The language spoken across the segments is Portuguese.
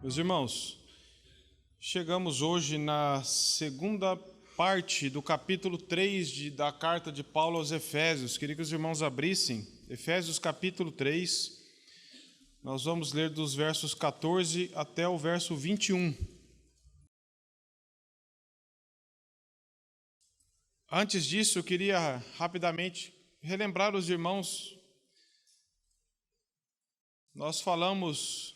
Meus irmãos, chegamos hoje na segunda parte do capítulo 3 da carta de Paulo aos Efésios. Queria que os irmãos abrissem Efésios capítulo 3. Nós vamos ler dos versos 14 até o verso 21. Antes disso, eu queria rapidamente relembrar os irmãos. Nós falamos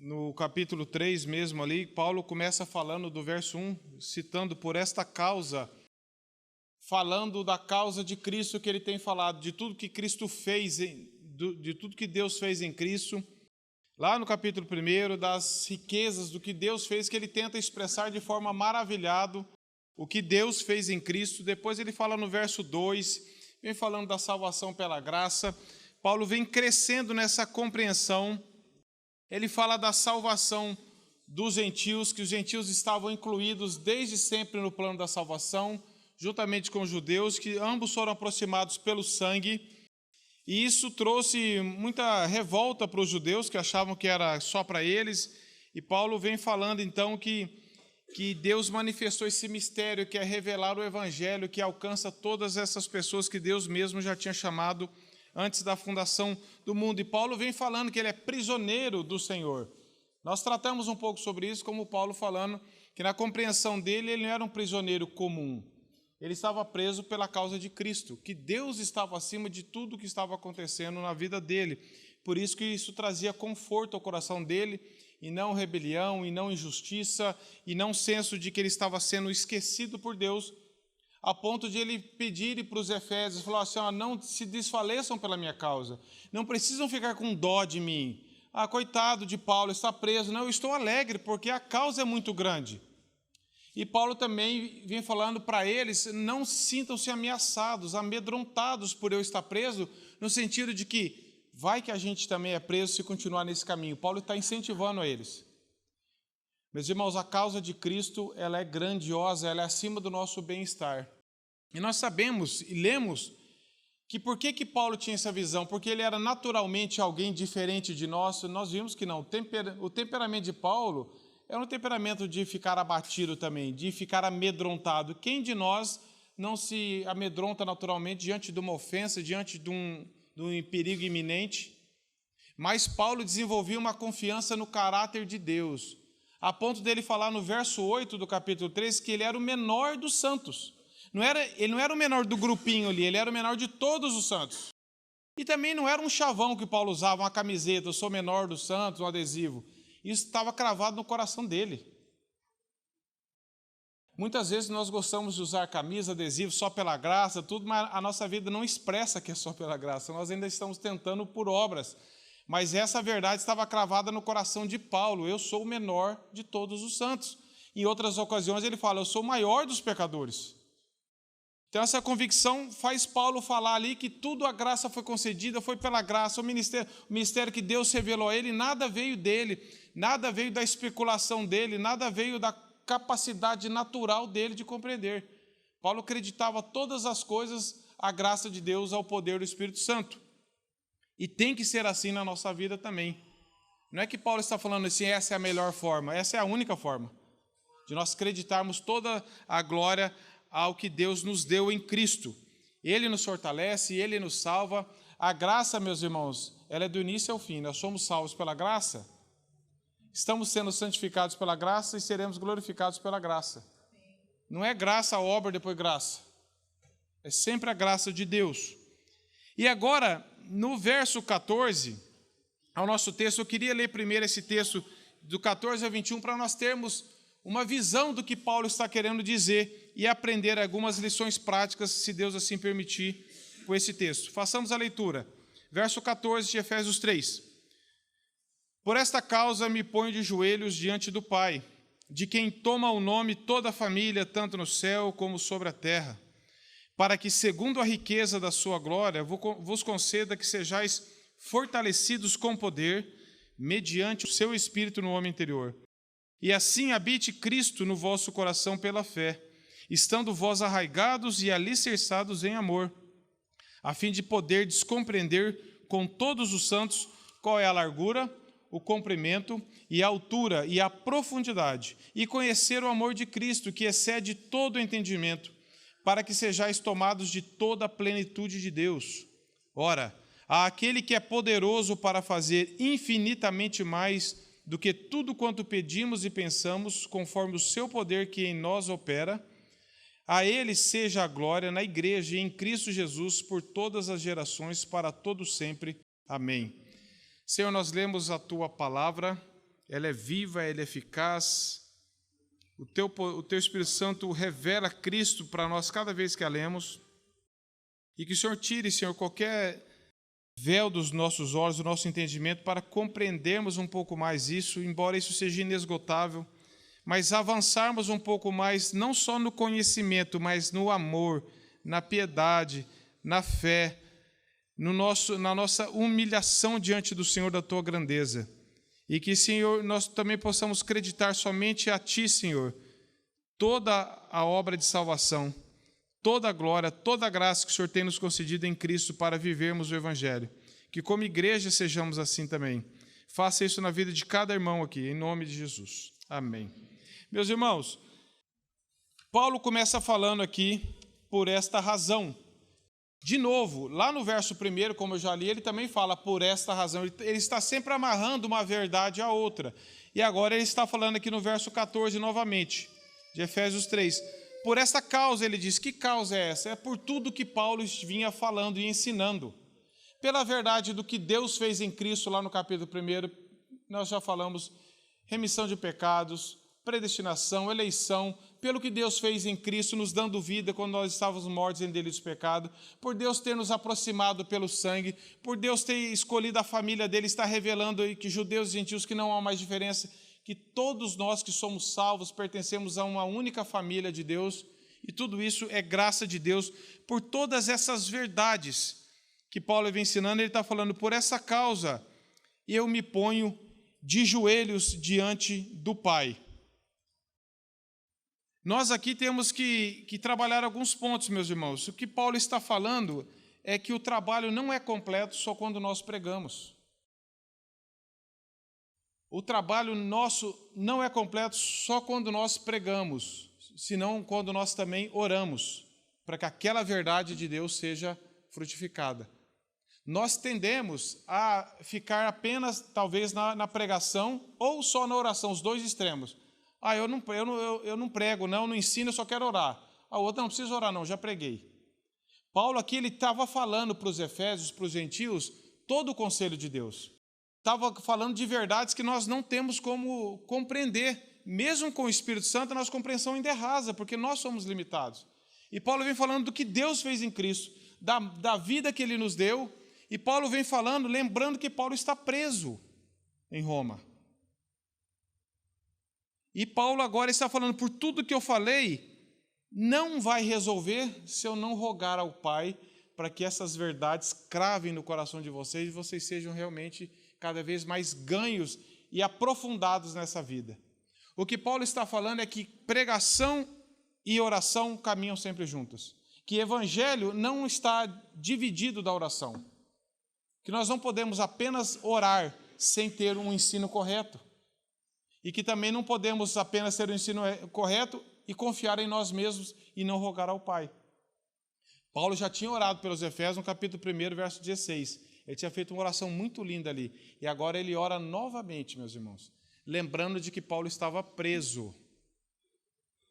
no capítulo 3 mesmo ali, Paulo começa falando do verso 1, citando por esta causa, falando da causa de Cristo que ele tem falado, de tudo que Cristo fez, de tudo que Deus fez em Cristo. Lá no capítulo 1, das riquezas do que Deus fez, que ele tenta expressar de forma maravilhada o que Deus fez em Cristo. Depois ele fala no verso 2, vem falando da salvação pela graça. Paulo vem crescendo nessa compreensão. Ele fala da salvação dos gentios, que os gentios estavam incluídos desde sempre no plano da salvação, juntamente com os judeus, que ambos foram aproximados pelo sangue. E isso trouxe muita revolta para os judeus, que achavam que era só para eles. E Paulo vem falando, então, que Deus manifestou esse mistério, que é revelar o evangelho, que alcança todas essas pessoas que Deus mesmo já tinha chamado antes da fundação do mundo. E Paulo vem falando que ele é prisioneiro do Senhor. Nós tratamos um pouco sobre isso, como Paulo falando que na compreensão dele, ele não era um prisioneiro comum. Ele estava preso pela causa de Cristo, que Deus estava acima de tudo que estava acontecendo na vida dele. Por isso que isso trazia conforto ao coração dele, e não rebelião, e não injustiça, e não senso de que ele estava sendo esquecido por Deus, a ponto de ele pedir para os Efésios, falar assim, não se desfaleçam pela minha causa, não precisam ficar com dó de mim. Coitado de Paulo, está preso. Não, eu estou alegre, porque a causa é muito grande. E Paulo também vem falando para eles, não sintam-se ameaçados, amedrontados por eu estar preso, no sentido de que vai que a gente também é preso se continuar nesse caminho. Paulo está incentivando a eles. Meus irmãos, a causa de Cristo, ela é grandiosa, ela é acima do nosso bem-estar. E nós sabemos e lemos que por que Paulo tinha essa visão? Porque ele era naturalmente alguém diferente de nós. Nós vimos que não. O temperamento de Paulo é um temperamento de ficar abatido também, de ficar amedrontado. Quem de nós não se amedronta naturalmente diante de uma ofensa, diante de um perigo iminente? Mas Paulo desenvolvia uma confiança no caráter de Deus, a ponto dele falar no verso 8 do capítulo 3 que ele era o menor dos santos. Ele não era o menor do grupinho ali, ele era o menor de todos os santos. E também não era um chavão que Paulo usava, uma camiseta, eu sou menor dos santos, um adesivo. Isso estava cravado no coração dele. Muitas vezes nós gostamos de usar camisa, adesivo só pela graça, tudo, mas a nossa vida não expressa que é só pela graça. Nós ainda estamos tentando por obras. Mas essa verdade estava cravada no coração de Paulo. Eu sou o menor de todos os santos. Em outras ocasiões ele fala, eu sou o maior dos pecadores. Então essa convicção faz Paulo falar ali que tudo a graça foi concedida, foi pela graça. O ministério que Deus revelou a ele, nada veio dele, nada veio da especulação dele, nada veio da capacidade natural dele de compreender. Paulo acreditava todas as coisas à graça de Deus, ao poder do Espírito Santo. E tem que ser assim na nossa vida também. Não é que Paulo está falando assim, essa é a melhor forma, essa é a única forma de nós acreditarmos toda a glória ao que Deus nos deu em Cristo. Ele nos fortalece, Ele nos salva. A graça, meus irmãos, ela é do início ao fim. Nós somos salvos pela graça, estamos sendo santificados pela graça e seremos glorificados pela graça. Não é graça, obra, depois graça. É sempre a graça de Deus. E agora, no verso 14, ao nosso texto, eu queria ler primeiro esse texto do 14 ao 21 para nós termos uma visão do que Paulo está querendo dizer e aprender algumas lições práticas, se Deus assim permitir, com esse texto. Façamos a leitura. Verso 14 de Efésios 3. Por esta causa me ponho de joelhos diante do Pai, de quem toma o nome toda a família, tanto no céu como sobre a terra, para que, segundo a riqueza da sua glória, vos conceda que sejais fortalecidos com poder, mediante o seu Espírito no homem interior. E assim habite Cristo no vosso coração pela fé, estando vós arraigados e alicerçados em amor, a fim de poderdes compreender com todos os santos qual é a largura, o comprimento e a altura e a profundidade, e conhecer o amor de Cristo, que excede todo o entendimento, para que sejais tomados de toda a plenitude de Deus. Ora, há aquele que é poderoso para fazer infinitamente mais do que tudo quanto pedimos e pensamos, conforme o seu poder que em nós opera, a ele seja a glória na igreja e em Cristo Jesus por todas as gerações, para todo sempre. Amém. Senhor, nós lemos a Tua palavra, ela é viva, ela é eficaz. O Teu Espírito Santo revela Cristo para nós cada vez que a lemos. E que o Senhor tire, Senhor, qualquer véu dos nossos olhos, do nosso entendimento, para compreendermos um pouco mais isso, embora isso seja inesgotável, mas avançarmos um pouco mais, não só no conhecimento, mas no amor, na piedade, na fé, na nossa humilhação diante do Senhor, da Tua grandeza. E que, Senhor, nós também possamos acreditar somente a Ti, Senhor, toda a obra de salvação, toda a glória, toda a graça que o Senhor tem nos concedido em Cristo para vivermos o Evangelho. Que como igreja sejamos assim também. Faça isso na vida de cada irmão aqui, em nome de Jesus. Amém. Meus irmãos, Paulo começa falando aqui por esta razão. De novo, lá no verso 1, como eu já li, ele também fala por esta razão. Ele está sempre amarrando uma verdade à outra. E agora ele está falando aqui no verso 14 novamente, de Efésios 3. Por esta causa, ele diz, que causa é essa? É por tudo que Paulo vinha falando e ensinando. Pela verdade do que Deus fez em Cristo, lá no capítulo 1, nós já falamos, remissão de pecados, predestinação, eleição, pelo que Deus fez em Cristo, nos dando vida quando nós estávamos mortos em delitos de pecado, por Deus ter nos aproximado pelo sangue, por Deus ter escolhido a família dele, está revelando aí que judeus e gentios, que não há mais diferença, que todos nós que somos salvos pertencemos a uma única família de Deus, e tudo isso é graça de Deus. Por todas essas verdades que Paulo vem ensinando, ele está falando, por essa causa eu me ponho de joelhos diante do Pai. Nós aqui temos que trabalhar alguns pontos, meus irmãos. O que Paulo está falando é que o trabalho não é completo só quando nós pregamos. O trabalho nosso não é completo só quando nós pregamos, senão quando nós também oramos, para que aquela verdade de Deus seja frutificada. Nós tendemos a ficar apenas, talvez, na pregação ou só na oração, os dois extremos. Eu não prego, não ensino, eu só quero orar. A outra não precisa orar, não, já preguei. Paulo aqui ele estava falando para os efésios, para os gentios, todo o conselho de Deus. Estava falando de verdades que nós não temos como compreender. Mesmo com o Espírito Santo, a nossa compreensão ainda é rasa, porque nós somos limitados. E Paulo vem falando do que Deus fez em Cristo, da vida que Ele nos deu. E Paulo vem falando, lembrando que Paulo está preso em Roma. E Paulo agora está falando, por tudo que eu falei, não vai resolver se eu não rogar ao Pai para que essas verdades cravem no coração de vocês e vocês sejam realmente cada vez mais ganhos e aprofundados nessa vida. O que Paulo está falando é que pregação e oração caminham sempre juntas. Que evangelho não está dividido da oração. Que nós não podemos apenas orar sem ter um ensino correto. E que também não podemos apenas ter o ensino correto e confiar em nós mesmos e não rogar ao Pai. Paulo já tinha orado pelos Efésios no capítulo 1, verso 16. Ele tinha feito uma oração muito linda ali. E agora ele ora novamente, meus irmãos, lembrando de que Paulo estava preso.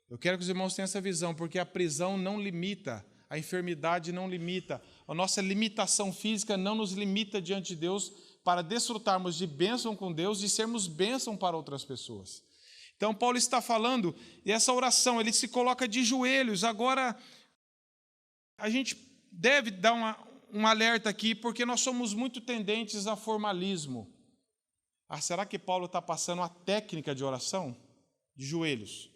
Eu quero que os irmãos tenham essa visão, porque a prisão não limita, a enfermidade não limita, a nossa limitação física não nos limita diante de Deus, para desfrutarmos de bênção com Deus e sermos bênção para outras pessoas. Então, Paulo está falando, e essa oração, ele se coloca de joelhos. Agora, a gente deve dar um alerta aqui, porque nós somos muito tendentes a formalismo. Será que Paulo está passando a técnica de oração? De joelhos.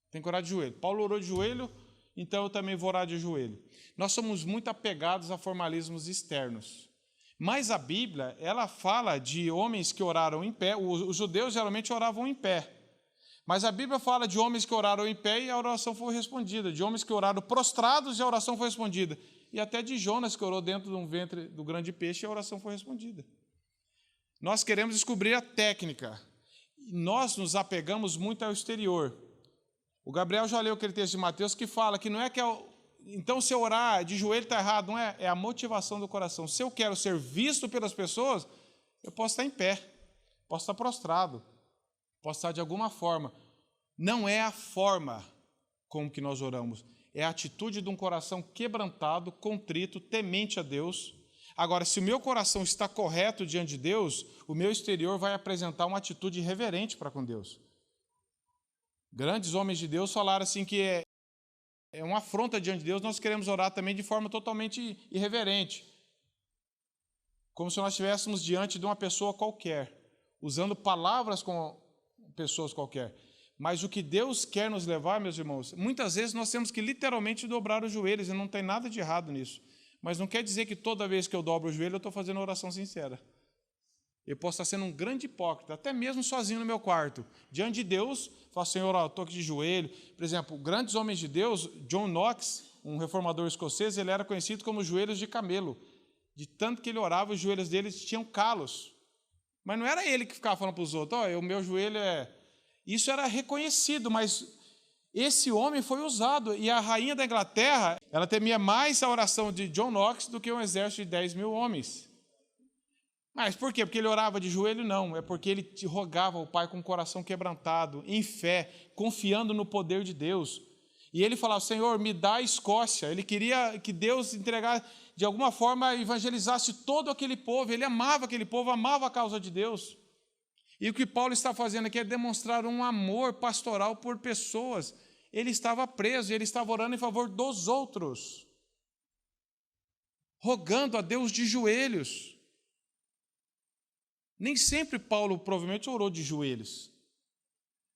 Tem que orar de joelho. Paulo orou de joelho, então eu também vou orar de joelho. Nós somos muito apegados a formalismos externos. Mas a Bíblia, ela fala de homens que oraram em pé. Os judeus geralmente oravam em pé. Mas a Bíblia fala de homens que oraram em pé e a oração foi respondida. De homens que oraram prostrados e a oração foi respondida. E até de Jonas, que orou dentro de um ventre do grande peixe e a oração foi respondida. Nós queremos descobrir a técnica. Nós nos apegamos muito ao exterior. O Gabriel já leu aquele texto de Mateus que fala que não é que então se eu orar de joelho está errado, não é? É a motivação do coração. Se eu quero ser visto pelas pessoas, eu posso estar em pé, posso estar prostrado, posso estar de alguma forma. Não é a forma com que nós oramos, é a atitude de um coração quebrantado, contrito, temente a Deus. Agora, se o meu coração está correto diante de Deus, o meu exterior vai apresentar uma atitude reverente para com Deus. Grandes homens de Deus falaram assim que é uma afronta diante de Deus, nós queremos orar também de forma totalmente irreverente. Como se nós estivéssemos diante de uma pessoa qualquer, usando palavras com pessoas qualquer. Mas o que Deus quer nos levar, meus irmãos, muitas vezes nós temos que literalmente dobrar os joelhos, e não tem nada de errado nisso. Mas não quer dizer que toda vez que eu dobro o joelho, eu estou fazendo uma oração sincera. Eu posso estar sendo um grande hipócrita, até mesmo sozinho no meu quarto. Diante de Deus, falo, Senhor, eu estou aqui de joelho. Por exemplo, grandes homens de Deus, John Knox, um reformador escocês, ele era conhecido como joelhos de camelo. De tanto que ele orava, os joelhos dele tinham calos. Mas não era ele que ficava falando para os outros, o meu joelho é... Isso era reconhecido, mas esse homem foi usado. E a rainha da Inglaterra, ela temia mais a oração de John Knox do que um exército de 10 mil homens. Mas por quê? Porque ele orava de joelho? Não, é porque ele rogava ao Pai com o coração quebrantado, em fé, confiando no poder de Deus. E ele falava, Senhor, me dá a Escócia. Ele queria que Deus entregasse, de alguma forma, evangelizasse todo aquele povo. Ele amava aquele povo, amava a causa de Deus. E o que Paulo está fazendo aqui é demonstrar um amor pastoral por pessoas. Ele estava preso, ele estava orando em favor dos outros, rogando a Deus de joelhos. Nem sempre Paulo provavelmente orou de joelhos,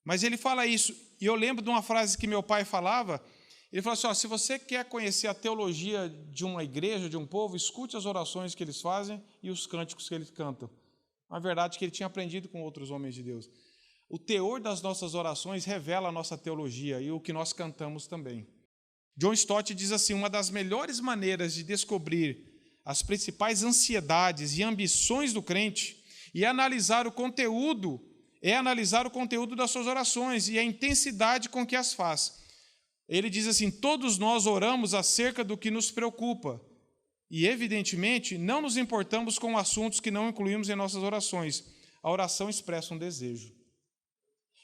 mas ele fala isso. E eu lembro de uma frase que meu pai falava. Ele falou assim, se você quer conhecer a teologia de uma igreja, de um povo, escute as orações que eles fazem e os cânticos que eles cantam. A verdade é que ele tinha aprendido com outros homens de Deus. O teor das nossas orações revela a nossa teologia e o que nós cantamos também. John Stott diz assim, uma das melhores maneiras de descobrir as principais ansiedades e ambições do crente é analisar o conteúdo das suas orações e a intensidade com que as faz. Ele diz assim, todos nós oramos acerca do que nos preocupa e, evidentemente, não nos importamos com assuntos que não incluímos em nossas orações. A oração expressa um desejo.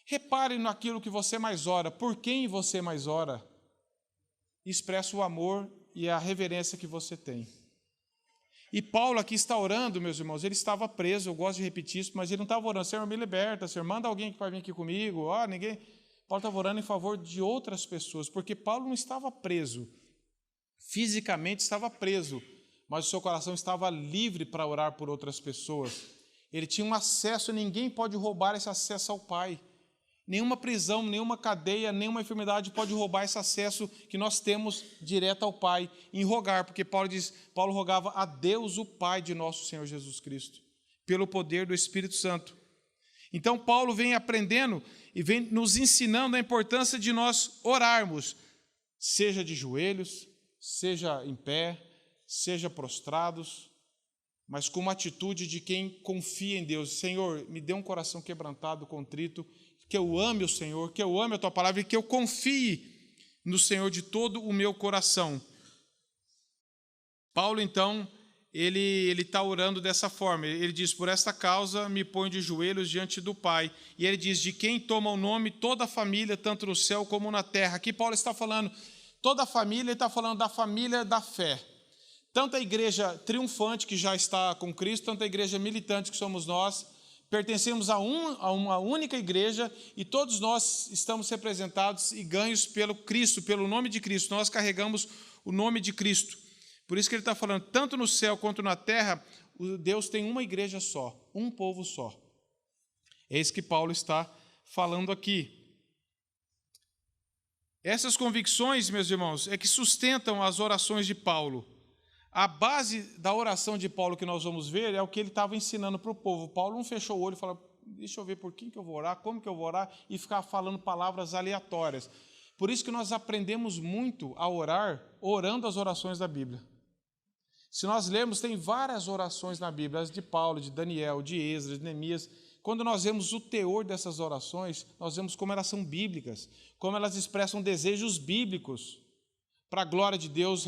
Repare naquilo que você mais ora, por quem você mais ora, expressa o amor e a reverência que você tem. E Paulo aqui está orando, meus irmãos, ele estava preso, eu gosto de repetir isso, mas ele não estava orando, Senhor, me liberta, Senhor, manda alguém que vai vir aqui comigo, ninguém. Paulo estava orando em favor de outras pessoas, porque Paulo não estava preso, fisicamente estava preso, mas o seu coração estava livre para orar por outras pessoas. Ele tinha um acesso, ninguém pode roubar esse acesso ao Pai. Nenhuma prisão, nenhuma cadeia, nenhuma enfermidade pode roubar esse acesso que nós temos direto ao Pai, em rogar, porque Paulo rogava a Deus, o Pai de nosso Senhor Jesus Cristo, pelo poder do Espírito Santo. Então, Paulo vem aprendendo e vem nos ensinando a importância de nós orarmos, seja de joelhos, seja em pé, seja prostrados, mas com uma atitude de quem confia em Deus. Senhor, me dê um coração quebrantado, contrito, que eu ame o Senhor, que eu ame a Tua palavra e que eu confie no Senhor de todo o meu coração. Paulo, então, ele está orando dessa forma. Ele diz, por esta causa me ponho de joelhos diante do Pai. E ele diz, de quem toma o nome toda a família, tanto no céu como na terra. Aqui Paulo está falando, toda a família, ele está falando da família da fé. Tanto a igreja triunfante, que já está com Cristo, tanto a igreja militante, que somos nós, pertencemos a uma única igreja e todos nós estamos representados e ganhos pelo Cristo, pelo nome de Cristo. Nós carregamos o nome de Cristo. Por isso que ele está falando, tanto no céu quanto na terra, Deus tem uma igreja só, um povo só. É isso que Paulo está falando aqui. Essas convicções, meus irmãos, é que sustentam as orações de Paulo. A base da oração de Paulo que nós vamos ver é o que ele estava ensinando para o povo. Paulo não fechou o olho e falou, deixa eu ver por quem que eu vou orar, como que eu vou orar, e ficar falando palavras aleatórias. Por isso que nós aprendemos muito a orar, orando as orações da Bíblia. Se nós lermos, tem várias orações na Bíblia, as de Paulo, de Daniel, de Esdras, de Neemias. Quando nós vemos o teor dessas orações, nós vemos como elas são bíblicas, como elas expressam desejos bíblicos para a glória de Deus,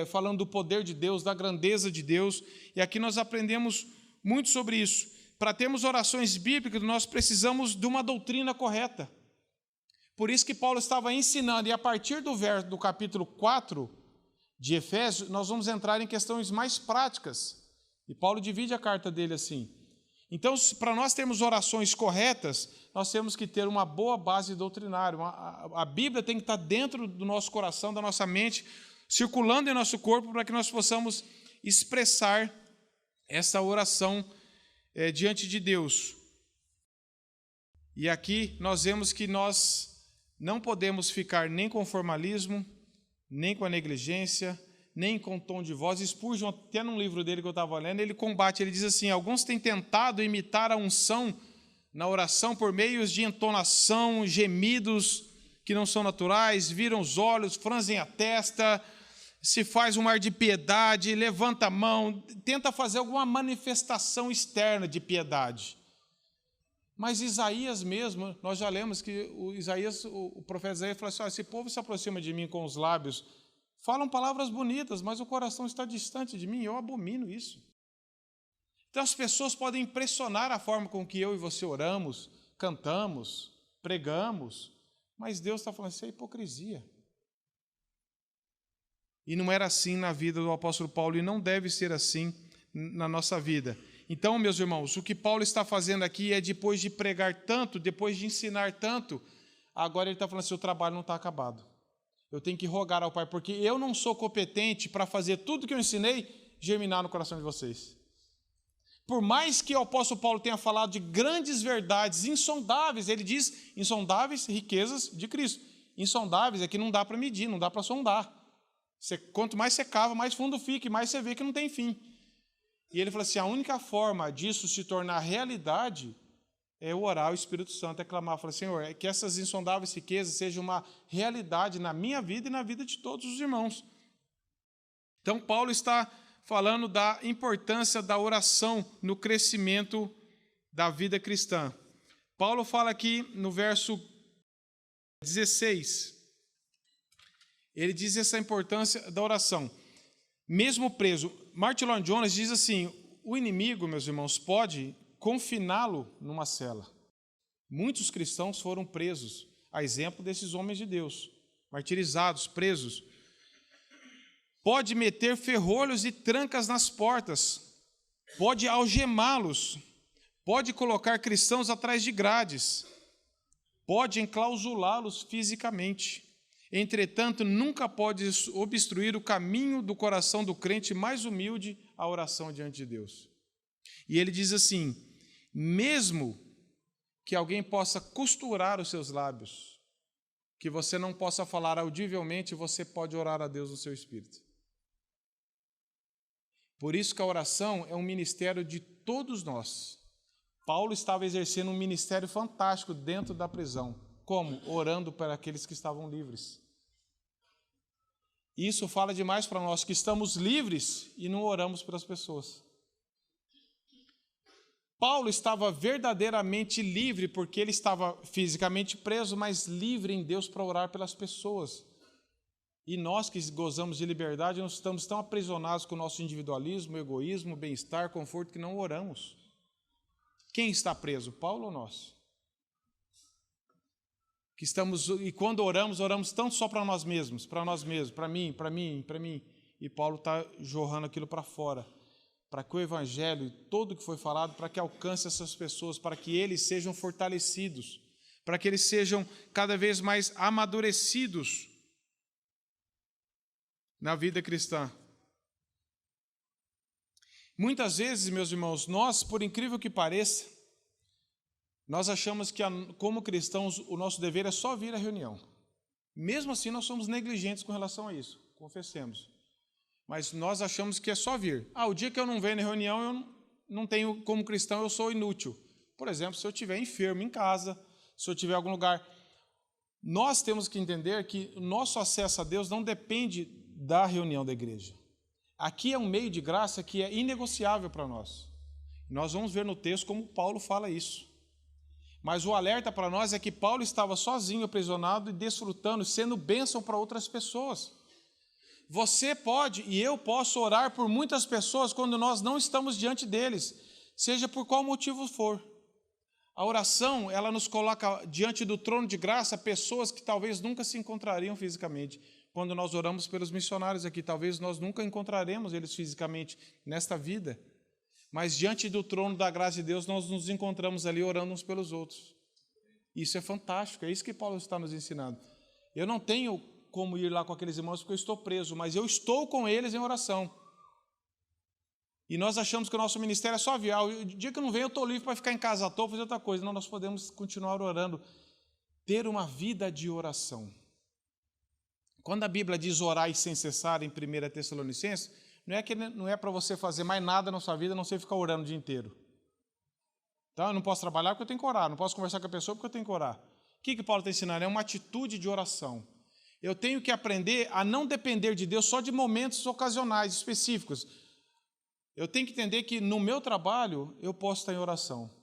falando do poder de Deus, da grandeza de Deus. E aqui nós aprendemos muito sobre isso. Para termos orações bíblicas, nós precisamos de uma doutrina correta. Por isso que Paulo estava ensinando, e a partir do capítulo 4 de Efésios, nós vamos entrar em questões mais práticas. E Paulo divide a carta dele assim. Então, para nós termos orações corretas, nós temos que ter uma boa base doutrinária. A Bíblia tem que estar dentro do nosso coração, da nossa mente, circulando em nosso corpo, para que nós possamos expressar essa oração diante de Deus. E aqui nós vemos que nós não podemos ficar nem com formalismo, nem com a negligência, nem com tom de voz. Spurgeon, até num livro dele que eu estava lendo, ele combate, ele diz assim: alguns têm tentado imitar a unção na oração por meios de entonação, gemidos que não são naturais, viram os olhos, franzem a testa, se faz um ar de piedade, levanta a mão, tenta fazer alguma manifestação externa de piedade. Mas Isaías mesmo, nós já lemos que o profeta Isaías falou assim: esse povo se aproxima de mim com os lábios, falam palavras bonitas, mas o coração está distante de mim, eu abomino isso. Então as pessoas podem impressionar a forma com que eu e você oramos, cantamos, pregamos, mas Deus está falando, isso é hipocrisia. E não era assim na vida do apóstolo Paulo, e não deve ser assim na nossa vida. Então, meus irmãos, o que Paulo está fazendo aqui é, depois de pregar tanto, depois de ensinar tanto, agora ele está falando assim, o trabalho não está acabado. Eu tenho que rogar ao Pai, porque eu não sou competente para fazer tudo que eu ensinei germinar no coração de vocês. Por mais que o apóstolo Paulo tenha falado de grandes verdades insondáveis, ele diz insondáveis riquezas de Cristo. Insondáveis é que não dá para medir, não dá para sondar. Quanto mais você cava, mais fundo fica, e mais você vê que não tem fim. E ele falou assim, a única forma disso se tornar realidade é orar o Espírito Santo, é clamar, falar, Senhor, é que essas insondáveis riquezas sejam uma realidade na minha vida e na vida de todos os irmãos. Então, Paulo está falando da importância da oração no crescimento da vida cristã. Paulo fala aqui no verso 16, ele diz essa importância da oração. Mesmo preso, Martin Lloyd-Jones diz assim, o inimigo, meus irmãos, pode confiná-lo numa cela. Muitos cristãos foram presos, a exemplo desses homens de Deus, martirizados, presos. Pode meter ferrolhos e trancas nas portas, pode algemá-los, pode colocar cristãos atrás de grades, pode enclausulá-los fisicamente. Entretanto, nunca pode obstruir o caminho do coração do crente mais humilde à oração diante de Deus. E ele diz assim, mesmo que alguém possa costurar os seus lábios, que você não possa falar audivelmente, você pode orar a Deus no seu espírito. Por isso que a oração é um ministério de todos nós. Paulo estava exercendo um ministério fantástico dentro da prisão. Como? Orando para aqueles que estavam livres. Isso fala demais para nós, que estamos livres e não oramos pelas pessoas. Paulo estava verdadeiramente livre, porque ele estava fisicamente preso, mas livre em Deus para orar pelas pessoas. E nós que gozamos de liberdade, nós estamos tão aprisionados com o nosso individualismo, egoísmo, bem-estar, conforto, que não oramos. Quem está preso, Paulo ou nós? Que estamos, e quando oramos, oramos tanto só para nós mesmos, para mim. E Paulo está jorrando aquilo para fora, para que o Evangelho e tudo que foi falado, para que alcance essas pessoas, para que eles sejam fortalecidos, para que eles sejam cada vez mais amadurecidos na vida cristã. Muitas vezes, meus irmãos, nós, por incrível que pareça, nós achamos que, como cristãos, o nosso dever é só vir à reunião. Mesmo assim, nós somos negligentes com relação a isso, confessemos. Mas nós achamos que é só vir. O dia que eu não venho na reunião, eu não tenho, como cristão, eu sou inútil. Por exemplo, se eu estiver enfermo em casa, se eu estiver em algum lugar. Nós temos que entender que o nosso acesso a Deus não depende da reunião da igreja. aqui é um meio de graça que é inegociável para nós. Nós vamos ver no texto como Paulo fala isso. Mas o alerta para nós é que Paulo estava sozinho, aprisionado e desfrutando, sendo bênção para outras pessoas. Você pode e eu posso orar por muitas pessoas quando nós não estamos diante deles, seja por qual motivo for. A oração, ela nos coloca diante do trono de graça pessoas que talvez nunca se encontrariam fisicamente. Quando nós oramos pelos missionários aqui, talvez nós nunca encontraremos eles fisicamente nesta vida. Mas diante do trono da graça de Deus, nós nos encontramos ali orando uns pelos outros. Isso é fantástico, é isso que Paulo está nos ensinando. Eu não tenho como ir lá com aqueles irmãos porque eu estou preso, mas eu estou com eles em oração. E nós achamos que o nosso ministério é só aviar. O dia que eu não venho, eu estou livre para ficar em casa à toa, fazer outra coisa. Não, nós podemos continuar orando. Ter uma vida de oração. Quando a Bíblia diz orar sem cessar em 1 Tessalonicenses, não é para você fazer mais nada na sua vida, a não ser ficar orando o dia inteiro. Então, eu não posso trabalhar porque eu tenho que orar, não posso conversar com a pessoa porque eu tenho que orar. O que Paulo está ensinando? É uma atitude de oração. Eu tenho que aprender a não depender de Deus só de momentos ocasionais, específicos. Eu tenho que entender que no meu trabalho eu posso estar em oração.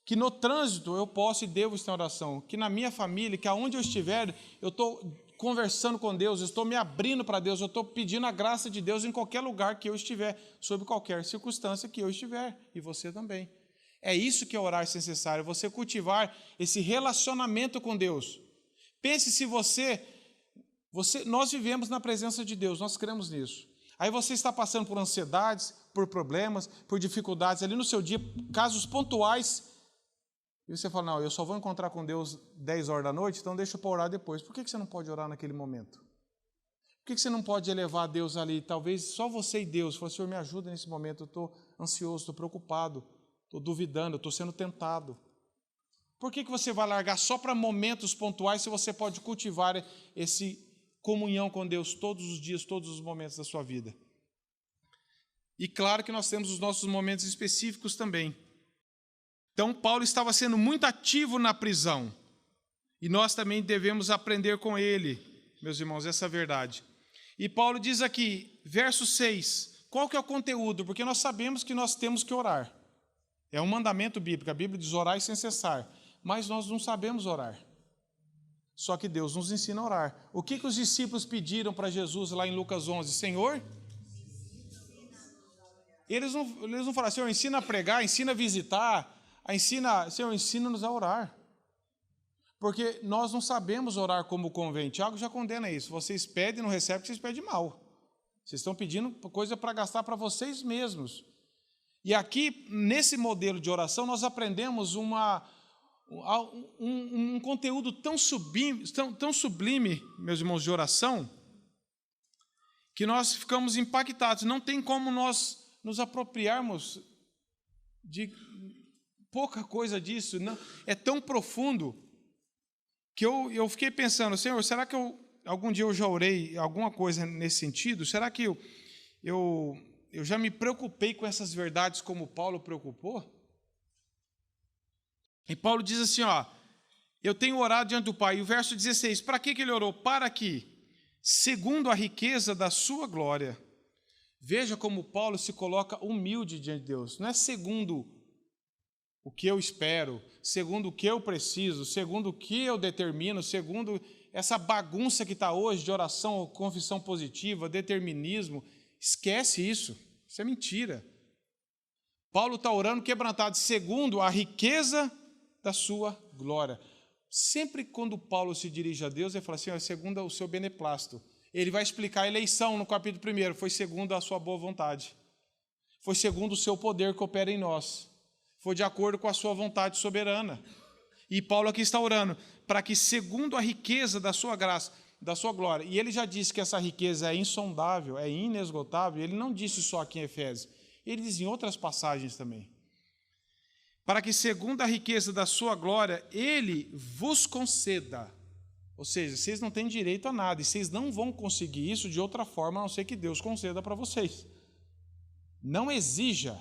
Que no trânsito eu posso e devo estar em oração. Que na minha família, que aonde eu estiver, eu estou conversando com Deus, eu estou me abrindo para Deus, eu estou pedindo a graça de Deus em qualquer lugar que eu estiver, sob qualquer circunstância que eu estiver, e você também. É isso que é orar sem cessar, é você cultivar esse relacionamento com Deus. Pense se nós vivemos na presença de Deus, nós cremos nisso. Aí você está passando por ansiedades, por problemas, por dificuldades ali no seu dia, casos pontuais, e você fala, não, eu só vou encontrar com Deus 10 horas da noite, então deixa eu para orar depois. Por que você não pode orar naquele momento? Por que você não pode elevar a Deus ali? Talvez só você e Deus. Fala, Senhor, me ajuda nesse momento, eu estou ansioso, estou preocupado, estou duvidando, estou sendo tentado. Por que você vai largar só para momentos pontuais se você pode cultivar esse comunhão com Deus todos os dias, todos os momentos da sua vida? E claro que nós temos os nossos momentos específicos também. Então, Paulo estava sendo muito ativo na prisão. E nós também devemos aprender com ele, meus irmãos, essa verdade. E Paulo diz aqui, verso 6, qual que é o conteúdo? Porque nós sabemos que nós temos que orar. É um mandamento bíblico, a Bíblia diz orar sem cessar. Mas nós não sabemos orar. Só que Deus nos ensina a orar. O que os discípulos pediram para Jesus lá em Lucas 11? Senhor? Eles não falaram, Senhor, ensina a pregar, ensina a visitar, Senhor, ensina-nos a orar. Porque nós não sabemos orar como convém. Tiago já condena isso. Vocês pedem e não recebem, vocês pedem mal. Vocês estão pedindo coisa para gastar para vocês mesmos. E aqui, nesse modelo de oração, nós aprendemos um conteúdo tão sublime, meus irmãos, de oração, que nós ficamos impactados. Não tem como nós nos apropriarmos de pouca coisa disso. Não, é tão profundo que eu fiquei pensando, Senhor, será que algum dia eu já orei alguma coisa nesse sentido? Será que eu já me preocupei com essas verdades como Paulo preocupou? E Paulo diz assim, eu tenho orado diante do Pai. E o verso 16, para que ele orou? Para que, segundo a riqueza da sua glória, veja como Paulo se coloca humilde diante de Deus. Não é segundo o que eu espero, segundo o que eu preciso, segundo o que eu determino, segundo essa bagunça que está hoje de oração, confissão positiva, determinismo. Esquece isso. Isso é mentira. Paulo está orando quebrantado segundo a riqueza da sua glória. Sempre quando Paulo se dirige a Deus, ele fala assim, segundo o seu beneplácito. Ele vai explicar a eleição no capítulo 1, foi segundo a sua boa vontade. Foi segundo o seu poder que opera em nós. Foi de acordo com a sua vontade soberana. E Paulo aqui está orando, para que segundo a riqueza da sua graça, da sua glória, e ele já disse que essa riqueza é insondável, é inesgotável, ele não disse só aqui em Efésios, ele diz em outras passagens também. Para que segundo a riqueza da sua glória, ele vos conceda. Ou seja, vocês não têm direito a nada, e vocês não vão conseguir isso de outra forma, a não ser que Deus conceda para vocês. Não exija.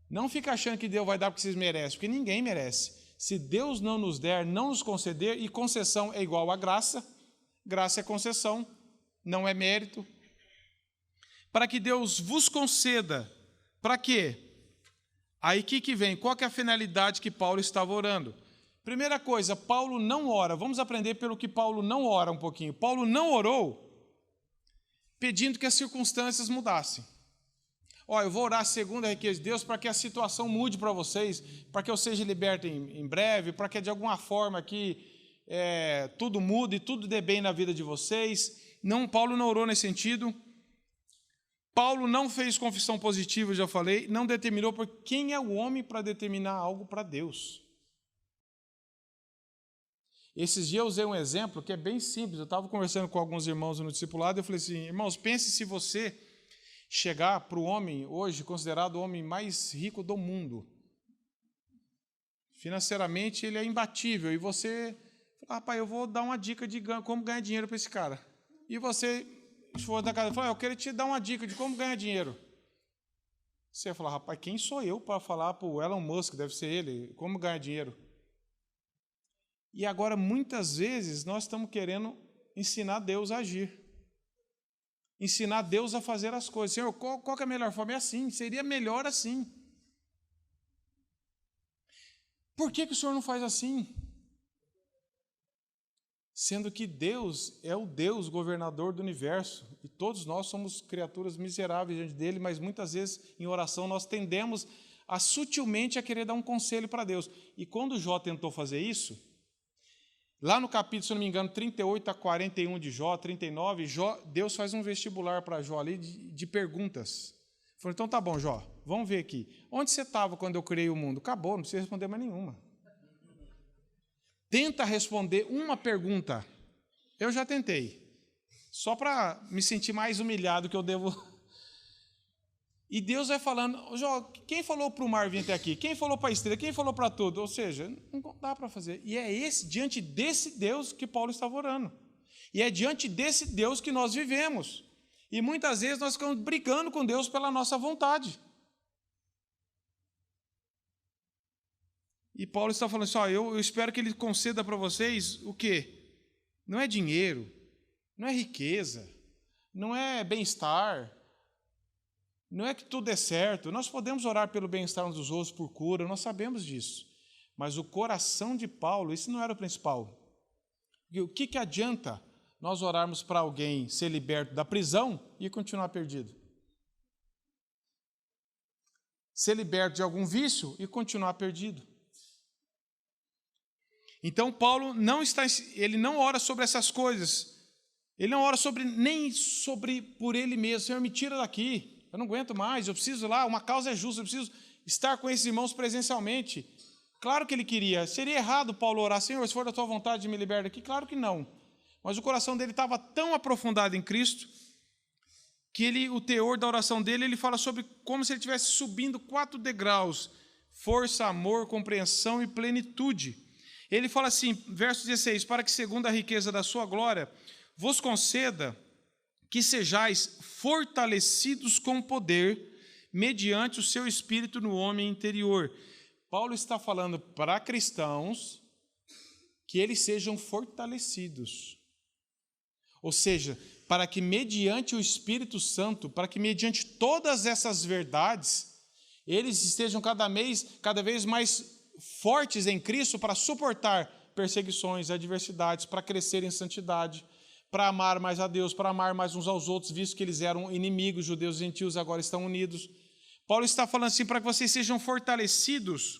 Não fica achando que Deus vai dar porque vocês merecem, porque ninguém merece. Se Deus não nos der, não nos conceder, e concessão é igual a graça, graça é concessão, não é mérito. para que Deus vos conceda. Para quê? Aí que vem? Qual que é a finalidade que Paulo estava orando? Primeira coisa, Paulo não ora. Vamos aprender pelo que Paulo não ora um pouquinho. Paulo não orou pedindo que as circunstâncias mudassem. Eu vou orar segundo a riqueza de Deus para que a situação mude para vocês, para que eu seja liberto em breve, para que de alguma forma aqui tudo mude e tudo dê bem na vida de vocês. Não, Paulo não orou nesse sentido. Paulo não fez confissão positiva, já falei, não determinou, porque quem é o homem para determinar algo para Deus? Esses dias eu usei um exemplo que é bem simples. Eu estava conversando com alguns irmãos no discipulado e eu falei assim, irmãos, pense se você chegar para o homem hoje, considerado o homem mais rico do mundo. Financeiramente ele é imbatível e você fala, rapaz, eu vou dar uma dica de como ganhar dinheiro para esse cara. E você for da casa e fala, eu quero te dar uma dica de como ganhar dinheiro. Você vai falar, rapaz, quem sou eu para falar para o Elon Musk, deve ser ele, como ganhar dinheiro? E agora, muitas vezes, nós estamos querendo ensinar Deus a agir. Ensinar Deus a fazer as coisas. Senhor, qual que é a melhor forma? É assim, seria melhor assim. Por que o Senhor não faz assim? Sendo que Deus é o Deus governador do universo, e todos nós somos criaturas miseráveis diante dele, mas muitas vezes, em oração, nós tendemos sutilmente a querer dar um conselho para Deus. E quando Jó tentou fazer isso, lá no capítulo, se não me engano, 38 a 41 de Jó, 39, Deus faz um vestibular para Jó ali de perguntas. Falou, então tá bom, Jó, vamos ver aqui. Onde você estava quando eu criei o mundo? Acabou, não precisa responder mais nenhuma. Tenta responder uma pergunta. Eu já tentei. Só para me sentir mais humilhado que eu devo. E Deus vai falando, Jó, quem falou para o mar vir até aqui? Quem falou para a estrela? Quem falou para tudo? Ou seja, não dá para fazer. E é diante desse Deus que Paulo estava orando. E é diante desse Deus que nós vivemos. E muitas vezes nós ficamos brigando com Deus pela nossa vontade. E Paulo está falando assim, eu espero que Ele conceda para vocês o quê? Não é dinheiro, não é riqueza, não é bem-estar, não é que tudo é certo. Nós podemos orar pelo bem-estar uns dos outros, por cura, nós sabemos disso. Mas o coração de Paulo, isso não era o principal. O que adianta nós orarmos para alguém ser liberto da prisão e continuar perdido? Ser liberto de algum vício e continuar perdido? Então Paulo ele não ora sobre essas coisas. Ele não ora nem sobre por ele mesmo. Senhor, me tira daqui. Eu não aguento mais, eu preciso lá, uma causa é justa, eu preciso estar com esses irmãos presencialmente. Claro que ele queria. Seria errado Paulo orar, Senhor, se for da tua vontade, me liberta daqui? Claro que não. Mas o coração dele estava tão aprofundado em Cristo que o teor da oração dele, ele fala sobre como se ele estivesse subindo 4 degraus: força, amor, compreensão e plenitude. Ele fala assim, verso 16, para que segundo a riqueza da sua glória, vos conceda que sejais fortalecidos com poder, mediante o seu espírito no homem interior. Paulo está falando para cristãos que eles sejam fortalecidos. Ou seja, para que mediante o Espírito Santo, para que mediante todas essas verdades, eles estejam cada vez mais fortes em Cristo para suportar perseguições, adversidades, para crescer em santidade, para amar mais a Deus, para amar mais uns aos outros, visto que eles eram inimigos, judeus e gentios, agora estão unidos. Paulo está falando assim, para que vocês sejam fortalecidos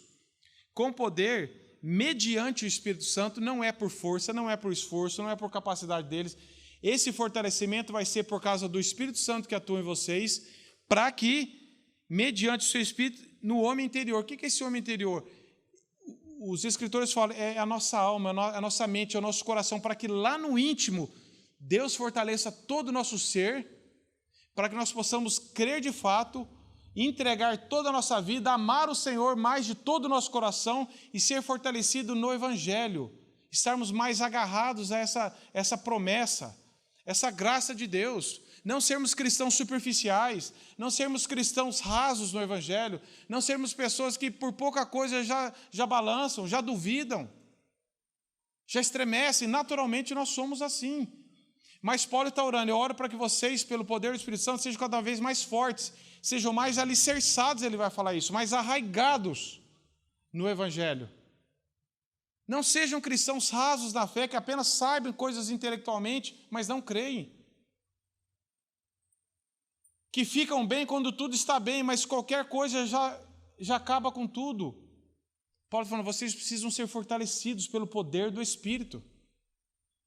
com poder, mediante o Espírito Santo, não é por força, não é por esforço, não é por capacidade deles. Esse fortalecimento vai ser por causa do Espírito Santo que atua em vocês, para que, mediante o seu Espírito, no homem interior. O que é esse homem interior? Os escritores falam, é a nossa alma, a nossa mente, é o nosso coração, para que lá no íntimo, Deus fortaleça todo o nosso ser, para que nós possamos crer de fato, entregar toda a nossa vida, amar o Senhor mais de todo o nosso coração e ser fortalecido no Evangelho, estarmos mais agarrados a essa promessa, essa graça de Deus, não sermos cristãos superficiais, não sermos cristãos rasos no Evangelho, não sermos pessoas que por pouca coisa já balançam, já duvidam, já estremecem. Naturalmente nós somos assim. Mas Paulo está orando, eu oro para que vocês, pelo poder do Espírito Santo, sejam cada vez mais fortes, sejam mais alicerçados, ele vai falar isso, mais arraigados no Evangelho. Não sejam cristãos rasos na fé, que apenas saibam coisas intelectualmente, mas não creem. Que ficam bem quando tudo está bem, mas qualquer coisa já acaba com tudo. Paulo falando, vocês precisam ser fortalecidos pelo poder do Espírito.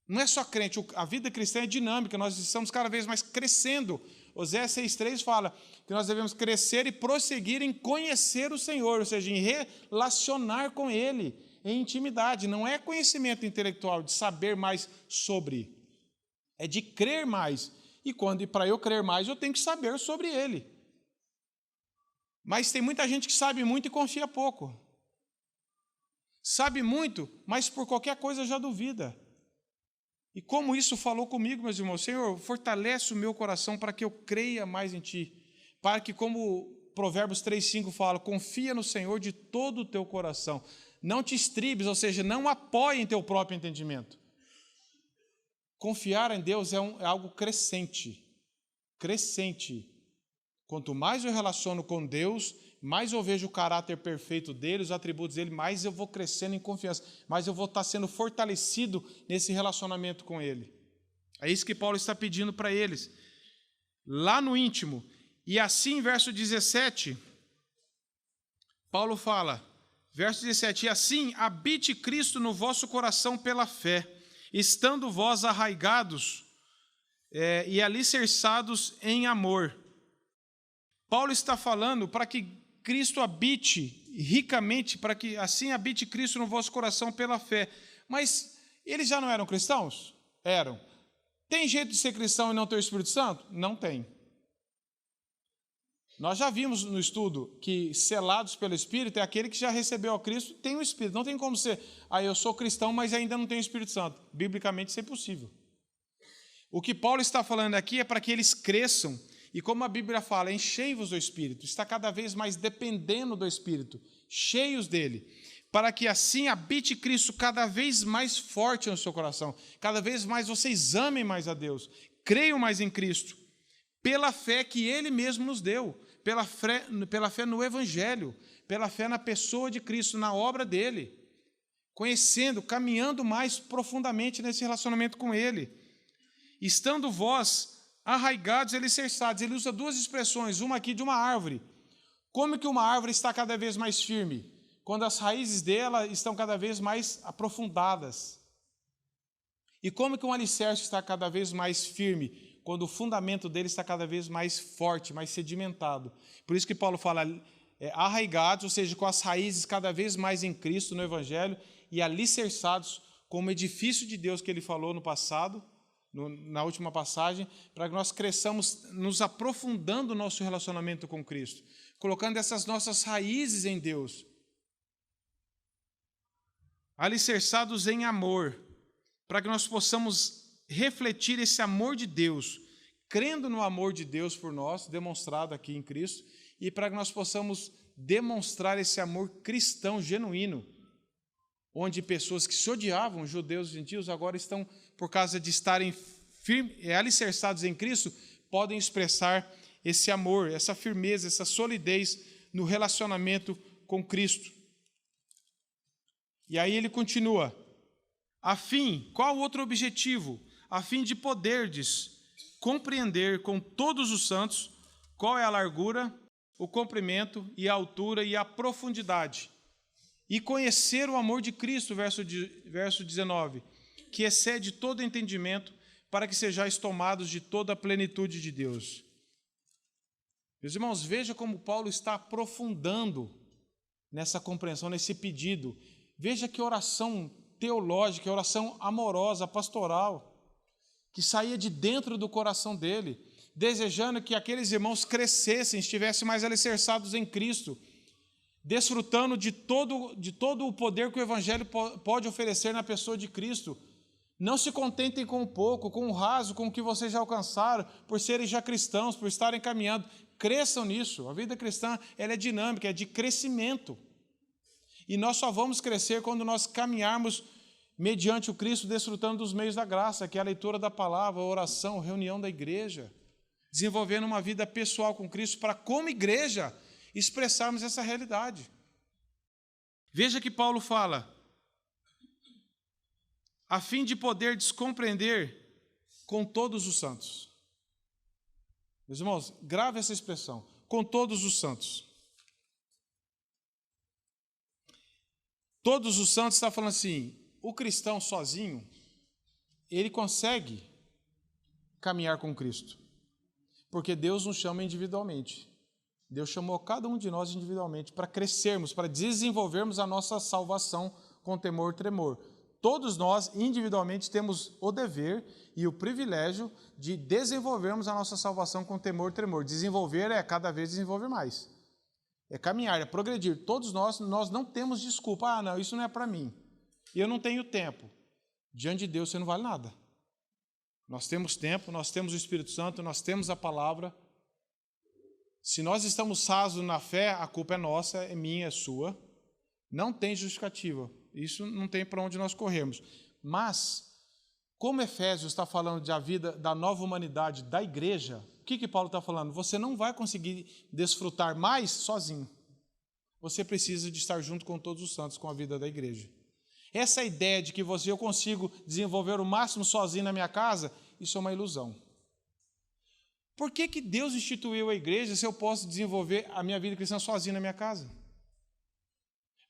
Não é só crente, a vida cristã é dinâmica, nós estamos cada vez mais crescendo. Oséias 6,3 fala que nós devemos crescer e prosseguir em conhecer o Senhor, ou seja, em relacionar com Ele, em intimidade. Não é conhecimento intelectual, de saber mais sobre, é de crer mais. E para eu crer mais, eu tenho que saber sobre Ele. Mas tem muita gente que sabe muito e confia pouco. Sabe muito, mas por qualquer coisa já duvida. E como isso falou comigo, meus irmãos, Senhor, fortalece o meu coração para que eu creia mais em Ti. Para que, como Provérbios 3,5 fala, confia no Senhor de todo o teu coração. Não te estribes, ou seja, não apoie em teu próprio entendimento. Confiar em Deus é algo crescente. Crescente. Quanto mais eu relaciono com Deus, mais eu vejo o caráter perfeito dele, os atributos dele, mais eu vou crescendo em confiança, mais eu vou estar sendo fortalecido nesse relacionamento com ele. É isso que Paulo está pedindo para eles, lá no íntimo. E assim, verso 17, Paulo fala, verso 17, e assim habite Cristo no vosso coração pela fé, estando vós arraigados e alicerçados em amor. Paulo está falando para que Cristo habite ricamente, para que assim habite Cristo no vosso coração pela fé. Mas eles já não eram cristãos? Eram. Tem jeito de ser cristão e não ter o Espírito Santo? Não tem. Nós já vimos no estudo que selados pelo Espírito é aquele que já recebeu a Cristo e tem o Espírito. Não tem como ser, eu sou cristão, mas ainda não tenho o Espírito Santo. Biblicamente isso é impossível. O que Paulo está falando aqui é para que eles cresçam. E como a Bíblia fala, enchei-vos do Espírito, está cada vez mais dependendo do Espírito, cheios dele, para que assim habite Cristo cada vez mais forte no seu coração, cada vez mais vocês amem mais a Deus, creiam mais em Cristo, pela fé que Ele mesmo nos deu, pela fé no Evangelho, pela fé na pessoa de Cristo, na obra dele, conhecendo, caminhando mais profundamente nesse relacionamento com Ele, estando vós arraigados e alicerçados. Ele usa duas expressões, uma aqui de uma árvore. Como que uma árvore está cada vez mais firme? Quando as raízes dela estão cada vez mais aprofundadas. E como que um alicerce está cada vez mais firme? Quando o fundamento dele está cada vez mais forte, mais sedimentado. Por isso que Paulo fala arraigados, ou seja, com as raízes cada vez mais em Cristo, no Evangelho, e alicerçados como edifício de Deus que ele falou no passado, na última passagem, para que nós cresçamos nos aprofundando o nosso relacionamento com Cristo, colocando essas nossas raízes em Deus, alicerçados em amor, para que nós possamos refletir esse amor de Deus, crendo no amor de Deus por nós, demonstrado aqui em Cristo, e para que nós possamos demonstrar esse amor cristão genuíno, onde pessoas que se odiavam, judeus e gentios, agora estão, por causa de estarem alicerçados em Cristo, podem expressar esse amor, essa firmeza, essa solidez no relacionamento com Cristo. E aí ele continua, qual outro objetivo? A fim de poderdes compreender com todos os santos qual é a largura, o comprimento e a altura e a profundidade, e conhecer o amor de Cristo, verso 19, que excede todo entendimento, para que sejais tomados de toda a plenitude de Deus. Meus irmãos, veja como Paulo está aprofundando nessa compreensão, nesse pedido. Veja que oração teológica, oração amorosa, pastoral, que saía de dentro do coração dele, desejando que aqueles irmãos crescessem, estivessem mais alicerçados em Cristo, desfrutando de todo o poder que o Evangelho pode oferecer na pessoa de Cristo. Não se contentem com o pouco, com o raso, com o que vocês já alcançaram, por serem já cristãos, por estarem caminhando. Cresçam nisso. A vida cristã ela é dinâmica, é de crescimento. E nós só vamos crescer quando nós caminharmos mediante o Cristo, desfrutando dos meios da graça, que é a leitura da palavra, a oração, a reunião da igreja, desenvolvendo uma vida pessoal com Cristo para, como igreja, expressarmos essa realidade. Veja que Paulo fala, a fim de poder descompreender com todos os santos. Meus irmãos, grave essa expressão, com todos os santos. Todos os santos está falando assim, o cristão sozinho, ele consegue caminhar com Cristo, porque Deus nos chama individualmente. Deus chamou cada um de nós individualmente para crescermos, para desenvolvermos a nossa salvação com temor e tremor. Todos nós, individualmente, temos o dever e o privilégio de desenvolvermos a nossa salvação com temor e tremor. Desenvolver é cada vez desenvolver mais. É caminhar, é progredir. Todos nós não temos desculpa. Ah, não, isso não é para mim. E eu não tenho tempo. Diante de Deus você não vale nada. Nós temos tempo, nós temos o Espírito Santo, nós temos a palavra. Se nós estamos rasos na fé, a culpa é nossa, é minha, é sua. Não tem justificativa. Isso não tem para onde nós corrermos. Mas, como Efésios está falando da vida da nova humanidade da igreja, o que Paulo está falando? Você não vai conseguir desfrutar mais sozinho. Você precisa de estar junto com todos os santos, com a vida da igreja. Essa ideia de que eu consigo desenvolver o máximo sozinho na minha casa, isso é uma ilusão. Por que Deus instituiu a igreja se eu posso desenvolver a minha vida cristã sozinho na minha casa?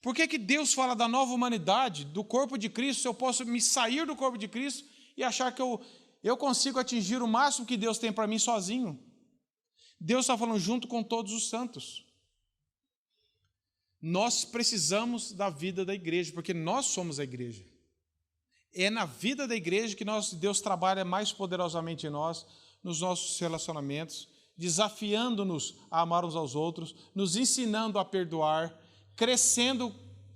Por que Deus fala da nova humanidade, do corpo de Cristo, se eu posso me sair do corpo de Cristo e achar que eu consigo atingir o máximo que Deus tem para mim sozinho? Deus está falando junto com todos os santos. Nós precisamos da vida da igreja, porque nós somos a igreja. É na vida da igreja que Deus trabalha mais poderosamente em nós, nos nossos relacionamentos, desafiando-nos a amar uns aos outros, nos ensinando a perdoar, crescendo,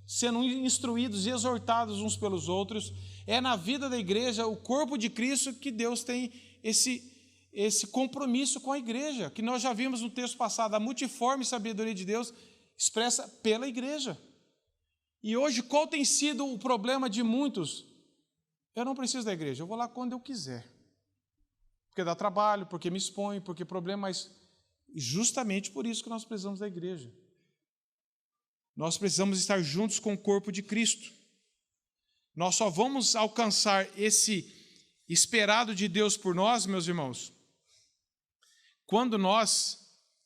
sendo instruídos e exortados uns pelos outros. É na vida da igreja, o corpo de Cristo, que Deus tem esse compromisso com a igreja, que nós já vimos no texto passado, a multiforme sabedoria de Deus expressa pela igreja. E hoje, qual tem sido o problema de muitos? Eu não preciso da igreja, eu vou lá quando eu quiser. Porque dá trabalho, porque me expõe, porque problema, mas justamente por isso que nós precisamos da igreja. Nós precisamos estar juntos com o corpo de Cristo. Nós só vamos alcançar esse esperado de Deus por nós, meus irmãos, quando nós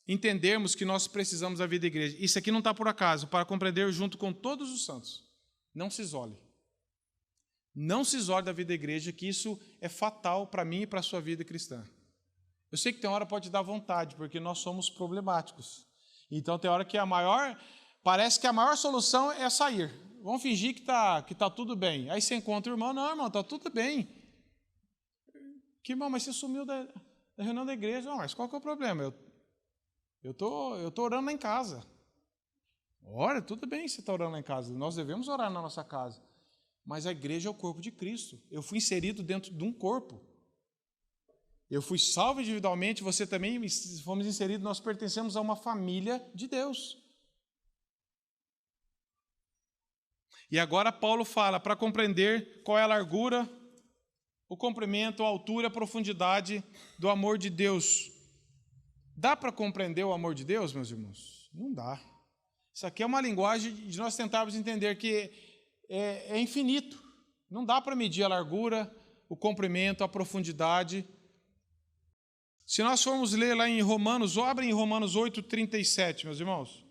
entendermos que nós precisamos da vida da igreja. Isso aqui não está por acaso, para compreender junto com todos os santos. Não se isole. Não se isole da vida da igreja, que isso é fatal para mim e para a sua vida cristã. Eu sei que tem hora pode dar vontade, porque nós somos problemáticos. Então tem hora que parece que a maior solução é sair. Vamos fingir que tá tudo bem. Aí você encontra o irmão, não, irmão, está tudo bem. Que irmão, mas você sumiu da reunião da igreja. Não, mas qual que é o problema? Eu tô orando lá em casa. Ora, tudo bem você está orando lá em casa. Nós devemos orar na nossa casa. Mas a igreja é o corpo de Cristo. Eu fui inserido dentro de um corpo. Eu fui salvo individualmente, você também fomos inseridos, nós pertencemos a uma família de Deus. E agora Paulo fala, para compreender qual é a largura, o comprimento, a altura, a profundidade do amor de Deus. Dá para compreender o amor de Deus, meus irmãos? Não dá. Isso aqui é uma linguagem de nós tentarmos entender que é infinito. Não dá para medir a largura, o comprimento, a profundidade. Se nós formos ler lá em Romanos, abrem em Romanos 8:37, meus irmãos.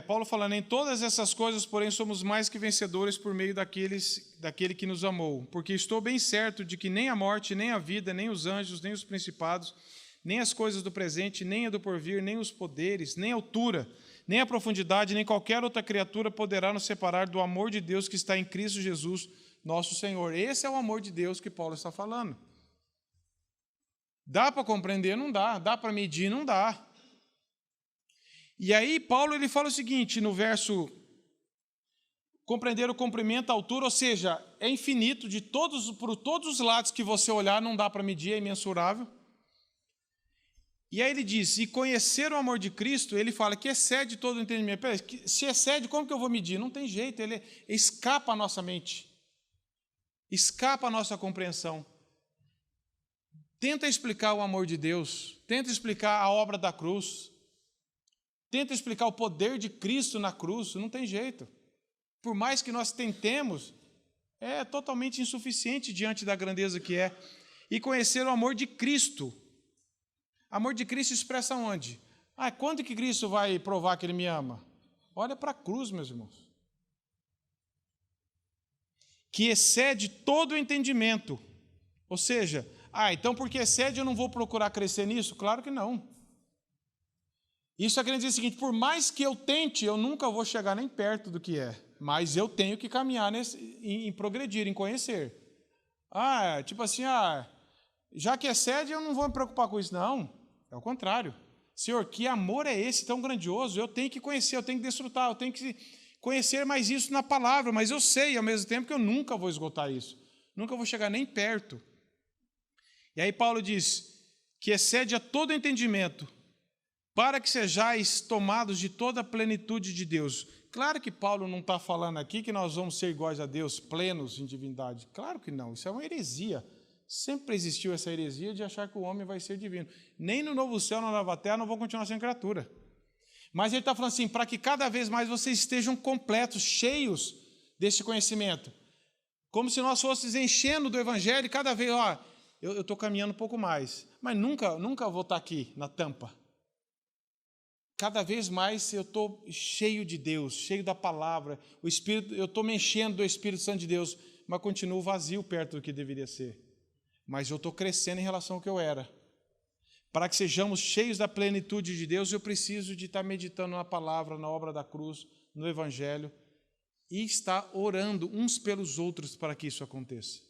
Paulo falando, em todas essas coisas, porém, somos mais que vencedores por meio daquele que nos amou. Porque estou bem certo de que nem a morte, nem a vida, nem os anjos, nem os principados, nem as coisas do presente, nem a do porvir, nem os poderes, nem a altura, nem a profundidade, nem qualquer outra criatura poderá nos separar do amor de Deus que está em Cristo Jesus, nosso Senhor. Esse é o amor de Deus que Paulo está falando. Dá para compreender? Não dá. Dá para medir? Não dá. E aí Paulo ele fala o seguinte, no verso, compreender o comprimento, a altura, ou seja, é infinito, por todos os lados que você olhar, não dá para medir, é imensurável. E aí ele diz, e conhecer o amor de Cristo, ele fala que excede todo o entendimento. Peraí, se excede, como que eu vou medir? Não tem jeito, ele escapa a nossa mente, escapa a nossa compreensão. Tenta explicar o amor de Deus, tenta explicar a obra da cruz, tenta explicar o poder de Cristo na cruz, não tem jeito. Por mais que nós tentemos, é totalmente insuficiente diante da grandeza que é. E conhecer o amor de Cristo. Amor de Cristo expressa onde? Quando que Cristo vai provar que Ele me ama? Olha para a cruz, meus irmãos. Que excede todo o entendimento. Ou seja, então porque excede eu não vou procurar crescer nisso? Claro que não. Isso é querendo dizer o seguinte, por mais que eu tente, eu nunca vou chegar nem perto do que é. Mas eu tenho que caminhar em progredir, em conhecer. Tipo assim, já que excede, eu não vou me preocupar com isso. Não, é o contrário. Senhor, que amor é esse tão grandioso? Eu tenho que conhecer, eu tenho que desfrutar, eu tenho que conhecer mais isso na palavra, mas eu sei ao mesmo tempo que eu nunca vou esgotar isso. Nunca vou chegar nem perto. E aí Paulo diz que excede a todo entendimento, para que sejais tomados de toda a plenitude de Deus. Claro que Paulo não está falando aqui que nós vamos ser iguais a Deus, plenos em divindade. Claro que não, isso é uma heresia. Sempre existiu essa heresia de achar que o homem vai ser divino. Nem no novo céu, na nova terra, não vão continuar sendo criatura. Mas ele está falando assim, para que cada vez mais vocês estejam completos, cheios desse conhecimento. Como se nós fôssemos enchendo do evangelho e cada vez, eu estou caminhando um pouco mais. Mas nunca vou estar aqui na tampa. Cada vez mais eu estou cheio de Deus, cheio da palavra, o Espírito, eu estou me enchendo do Espírito Santo de Deus, mas continuo vazio perto do que deveria ser. Mas eu estou crescendo em relação ao que eu era. Para que sejamos cheios da plenitude de Deus, eu preciso de estar meditando na palavra, na obra da cruz, no Evangelho, e estar orando uns pelos outros para que isso aconteça.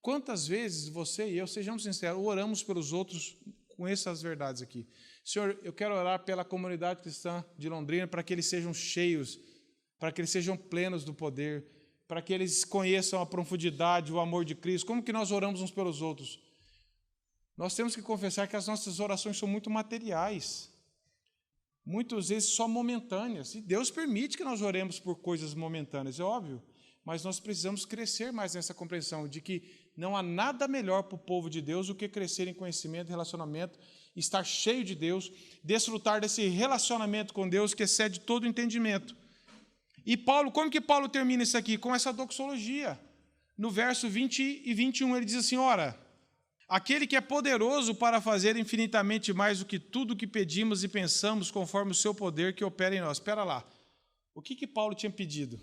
Quantas vezes você e eu, sejamos sinceros, oramos pelos outros com essas verdades aqui? Senhor, eu quero orar pela comunidade cristã de Londrina para que eles sejam cheios, para que eles sejam plenos do poder, para que eles conheçam a profundidade, o amor de Cristo. Como que nós oramos uns pelos outros? Nós temos que confessar que as nossas orações são muito materiais, muitas vezes só momentâneas. E Deus permite que nós oremos por coisas momentâneas, é óbvio, mas nós precisamos crescer mais nessa compreensão de que não há nada melhor para o povo de Deus do que crescer em conhecimento, relacionamento, estar cheio de Deus, desfrutar desse relacionamento com Deus que excede todo o entendimento. E Paulo, como que Paulo termina isso aqui? Com essa doxologia. No verso 20 e 21 ele diz assim, aquele que é poderoso para fazer infinitamente mais do que tudo que pedimos e pensamos conforme o seu poder que opera em nós. Espera lá, o que Paulo tinha pedido?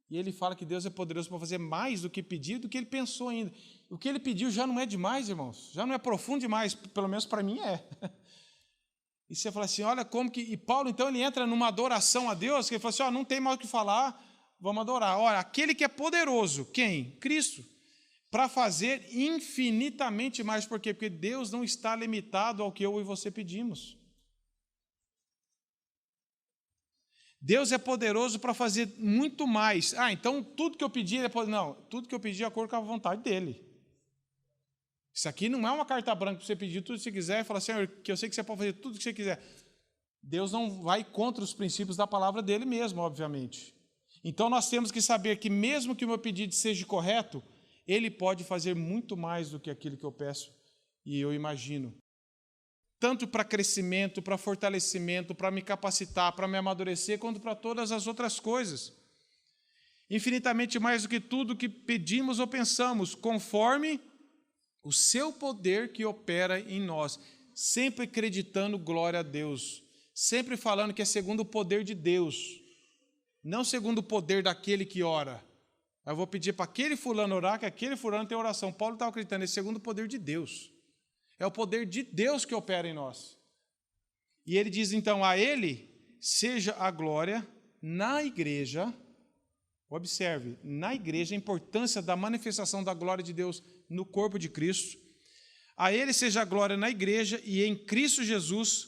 E ele fala que Deus é poderoso para fazer mais do que pedir, do que ele pensou ainda. O que ele pediu já não é demais, irmãos. Já não é profundo demais, pelo menos para mim é. E você fala assim, olha como que... E Paulo, então, ele entra numa adoração a Deus, que ele fala assim, não tem mais o que falar, vamos adorar. Olha, aquele que é poderoso, quem? Cristo. Para fazer infinitamente mais. Por quê? Porque Deus não está limitado ao que eu e você pedimos. Deus é poderoso para fazer muito mais. Então tudo que eu pedi é poderoso. Não, tudo que eu pedi é de acordo com a vontade dele. Isso aqui não é uma carta branca para você pedir tudo que você quiser e falar, Senhor, que eu sei que você pode fazer tudo que você quiser. Deus não vai contra os princípios da palavra dele mesmo, obviamente. Então nós temos que saber que mesmo que o meu pedido seja correto, ele pode fazer muito mais do que aquilo que eu peço e eu imagino. Tanto para crescimento, para fortalecimento, para me capacitar, para me amadurecer, quanto para todas as outras coisas. Infinitamente mais do que tudo que pedimos ou pensamos, conforme o seu poder que opera em nós, sempre acreditando glória a Deus, sempre falando que é segundo o poder de Deus, não segundo o poder daquele que ora. Eu vou pedir para aquele fulano orar, que aquele fulano tem oração. Paulo estava acreditando, é segundo o poder de Deus. É o poder de Deus que opera em nós. E ele diz, então, a ele seja a glória na igreja. Observe, na igreja, a importância da manifestação da glória de Deus no corpo de Cristo. A ele seja a glória na igreja e em Cristo Jesus.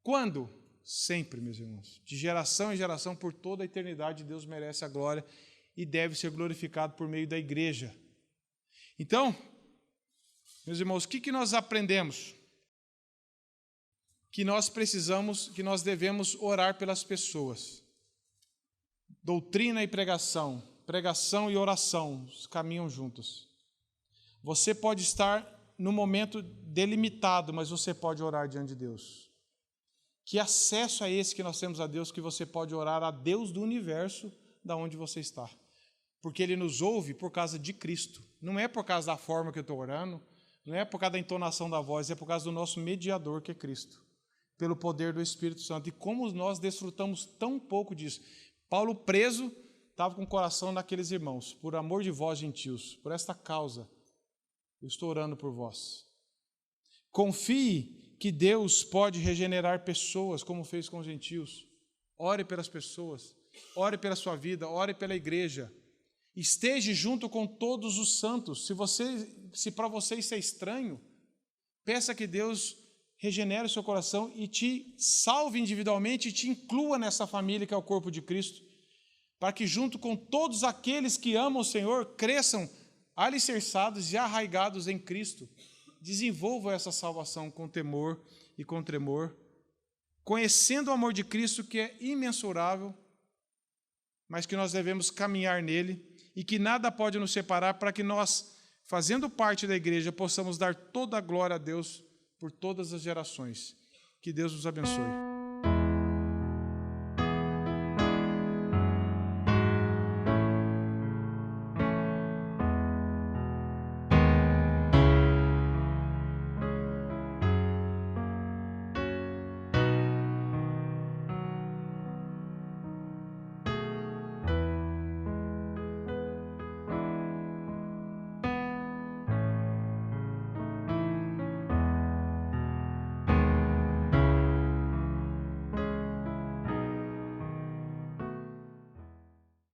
Quando? Sempre, meus irmãos. De geração em geração, por toda a eternidade, Deus merece a glória e deve ser glorificado por meio da igreja. Então, meus irmãos, o que nós aprendemos? que nós devemos orar pelas pessoas. Doutrina e pregação, pregação e oração caminham juntos. Você pode estar no momento delimitado, mas você pode orar diante de Deus. Que acesso é esse que nós temos a Deus, que você pode orar a Deus do universo, da onde você está? Porque Ele nos ouve por causa de Cristo. Não é por causa da forma que eu estou orando, não é por causa da entonação da voz, é por causa do nosso mediador, que é Cristo, pelo poder do Espírito Santo. E como nós desfrutamos tão pouco disso. Paulo, preso, estava com o coração naqueles irmãos. Por amor de vós, gentios, por esta causa, eu estou orando por vós. Confie que Deus pode regenerar pessoas, como fez com os gentios. Ore pelas pessoas, ore pela sua vida, ore pela igreja. Esteja junto com todos os santos. Se para você isso é estranho, peça que Deus regenere o seu coração e te salve individualmente e te inclua nessa família que é o corpo de Cristo, para que junto com todos aqueles que amam o Senhor, cresçam alicerçados e arraigados em Cristo. Desenvolva essa salvação com temor e com tremor, conhecendo o amor de Cristo, que é imensurável, mas que nós devemos caminhar nele e que nada pode nos separar, para que nós, fazendo parte da igreja, possamos dar toda a glória a Deus por todas as gerações. Que Deus nos abençoe.